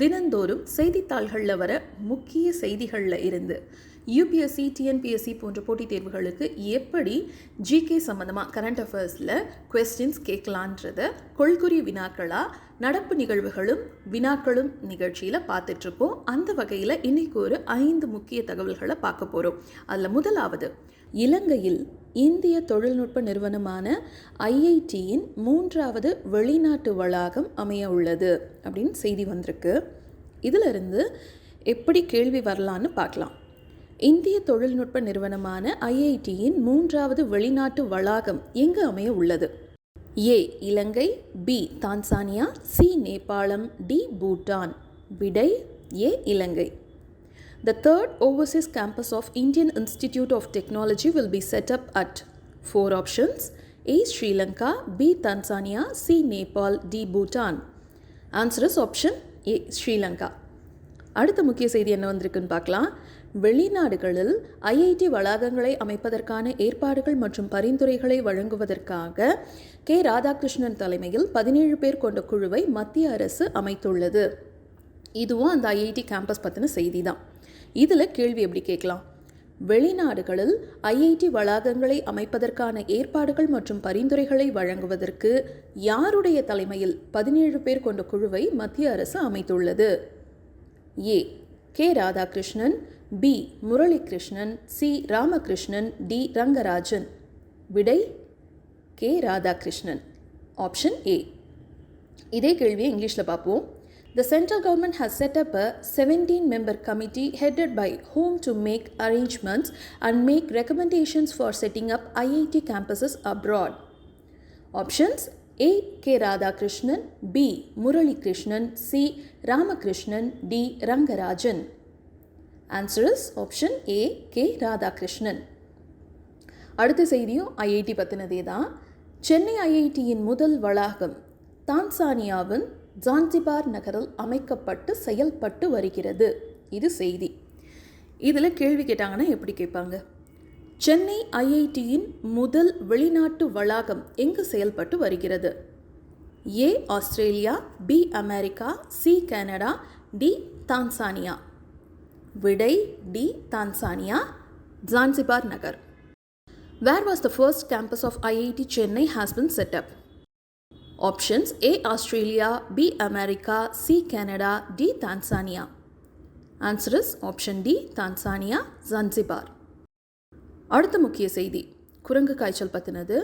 தினந்தோறும் செய்தித்தாள்களில் வர முக்கிய செய்திகளில் இருந்து யூபிஎஸ்சி, டிஎன்பிஎஸ்சி போன்ற போட்டித் தேர்வுகளுக்கு எப்படி ஜிகே சம்மந்தமாக கரண்ட் அஃபேர்ஸில் கொஸ்டின்ஸ் கேட்கலான்றத கொள்குறி வினாக்களாக நடப்பு நிகழ்வுகளும் வினாக்களும் நிகழ்ச்சியில் பார்த்துட்ருக்கோம். அந்த வகையில் இன்றைக்கி ஒரு 5 முக்கிய தகவல்களை பார்க்க போகிறோம். அதில் முதலாவது, இலங்கையில் இந்திய தொழில்நுட்ப நிறுவனமான ஐஐடியின் 3வது வெளிநாட்டு வளாகம் அமைய உள்ளது அப்படின்னு செய்தி வந்திருக்கு. இதிலிருந்து எப்படி கேள்வி வரலான்னு பார்க்கலாம். இந்திய தொழில்நுட்ப நிறுவனமான ஐஐடியின் 3வது வெளிநாட்டு வளாகம் எங்கு அமைய உள்ளது? ஏ இலங்கை, பி தான்சானியா, சி நேபாளம், டி பூட்டான். விடை ஏ இலங்கை. The third overseas campus of Indian Institute of Technology will be set up at 4 options: A Sri Lanka, B Tanzania, C Nepal, D Bhutan. Answer is option A Sri Lanka. அடுத்த முக்கிய செய்தி என்ன வந்திருக்குன்னு பார்க்கலாம். வெளிநாடுகளில் IIT வளாகங்களை அமைப்பதற்கான ஏற்பாடுகள் மற்றும் பரிந்துரைகளை வழங்குவதற்காக கே ராதாகிருஷ்ணன் தலைமையில் 17 பேர் கொண்ட குழுவை மத்திய அரசு அமைத்துள்ளது. இதுவும் அந்த ஐஐடி கேம்பஸ் பற்றின செய்தி தான். இதில் கேள்வி எப்படி கேட்கலாம்? வெளிநாடுகளில் ஐஐடி வளாகங்களை அமைப்பதற்கான ஏற்பாடுகள் மற்றும் பரிந்துரைகளை வழங்குவதற்கு யாருடைய தலைமையில் 17 பேர் கொண்ட குழுவை மத்திய அரசு அமைத்துள்ளது? A K Radhakrishnan, B Muralikrishnan, C Ramakrishnan, D Rangarajan. விடை கே ராதாகிருஷ்ணன். Option A. இதே கேள்வியை இங்கிலீஷில் பார்ப்போம். The central government has set up a 17-member committee headed by whom to make arrangements and make recommendations for setting up IIT campuses abroad. Options: A. K. Radhakrishnan, B. Murali Krishnan, C. Ramakrishnan, D. Rangarajan. Answer is option A. K. Radhakrishnan. அடுத்த செய்தியும் IIT பற்றினதே தான். சென்னை ஐஐடியின் முதல் வளாகம் தான்சானியாவின் Zanzibar நகரில் அமைக்கப்பட்டு செயல்பட்டு வருகிறது. இது செய்தி. இதில் கேள்வி கேட்டாங்கன்னா எப்படி கேட்பாங்க? சென்னை ஐஐடியின் முதல் வெளிநாட்டு வளாகம் எங்கு செயல்பட்டு வருகிறது? A Australia, B America, C Canada, D Tanzania. விடை டி தான்சானியா, ஜான்சிபார் நகர். Where was the first campus of IIT Chennai has been set up? Options: A Australia, B America, C Canada, D Tanzania. Answer is option D Tanzania, Zanzibar. அடுத்த முக்கிய செய்தி குரங்கு காய்ச்சல் பற்றினது.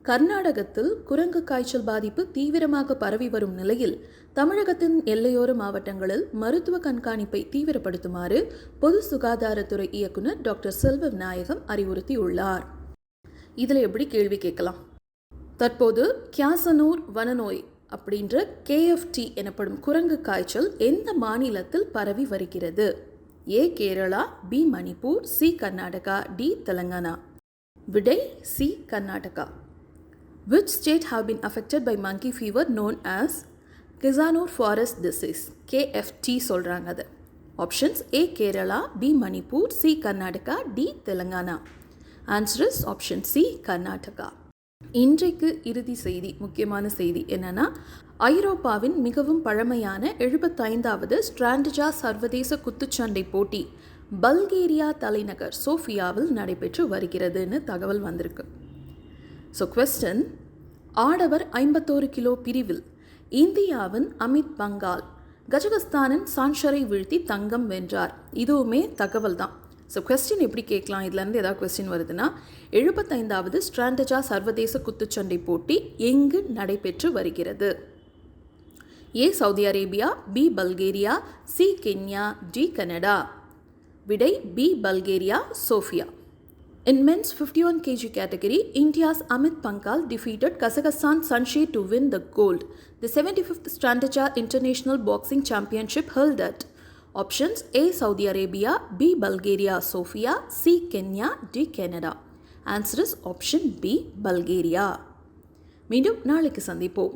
கர்நாடகத்தில் குரங்கு காய்ச்சல் பாதிப்பு தீவிரமாக பரவி வரும் நிலையில் தமிழகத்தின் எல்லையோர மாவட்டங்களில் மருத்துவ கண்காணிப்பை தீவிரப்படுத்துமாறு பொது சுகாதாரத்துறை இயக்குனர் டாக்டர் செல்வ விநாயகம் அறிவுறுத்தியுள்ளார். இதில் எப்படி கேள்வி கேட்கலாம்? தற்போது கியாசனூர் வனநோய் அப்படின்ற KFT எனப்படும் குரங்கு காய்ச்சல் எந்த மாநிலத்தில் பரவி வருகிறது? A Kerala, B Manipur, C Karnataka, D Telangana. விடை C Karnataka. Which state have been affected by monkey fever known as Kyasanur forest disease? KFT சொல்கிறாங்க அது. Options: A Kerala, B Manipur, C Karnataka, D Telangana. Answer is option C Karnataka. இன்றைக்கு இறுதி செய்தி, முக்கியமான செய்தி என்னன்னா, ஐரோப்பாவின் மிகவும் பழமையான 75வது ஸ்ட்ராண்டஜா சர்வதேச குத்துச்சண்டை போட்டி பல்கேரியா தலைநகர் சோஃபியாவில் நடைபெற்று வருகிறதுன்னு தகவல் வந்திருக்கு. ஸோ கொஸ்டின்: ஆடவர் 51 கிலோ பிரிவில் இந்தியாவின் அமித் பங்கால் கஜகஸ்தானின் சான்ஷரை வீழ்த்தி தங்கம் வென்றார். இதுவுமே தகவல் தான். ஸோ கொஸ்டின் எப்படி கேட்கலாம்? இதுலேருந்து ஏதாவது கொஸ்டின் வருதுன்னா, 75வது ஸ்ட்ராண்டஜா சர்வதேச குத்துச்சண்டை போட்டி எங்கு நடைபெற்று வருகிறது? A Saudi Arabia, B Bulgaria, C Kenya, D Canada. விடை B Bulgaria, Sofia. In men's 51 kg category, India's Amit Pankal defeated Kazakhstan Sanshay to win the gold. The 75th Strandja International Boxing Championship held at Options: A Saudi Arabia, B Bulgaria, Sofia, C Kenya, D Canada. Answer is option B Bulgaria. மீண்டும் நாளைக்கு சந்திப்போம்.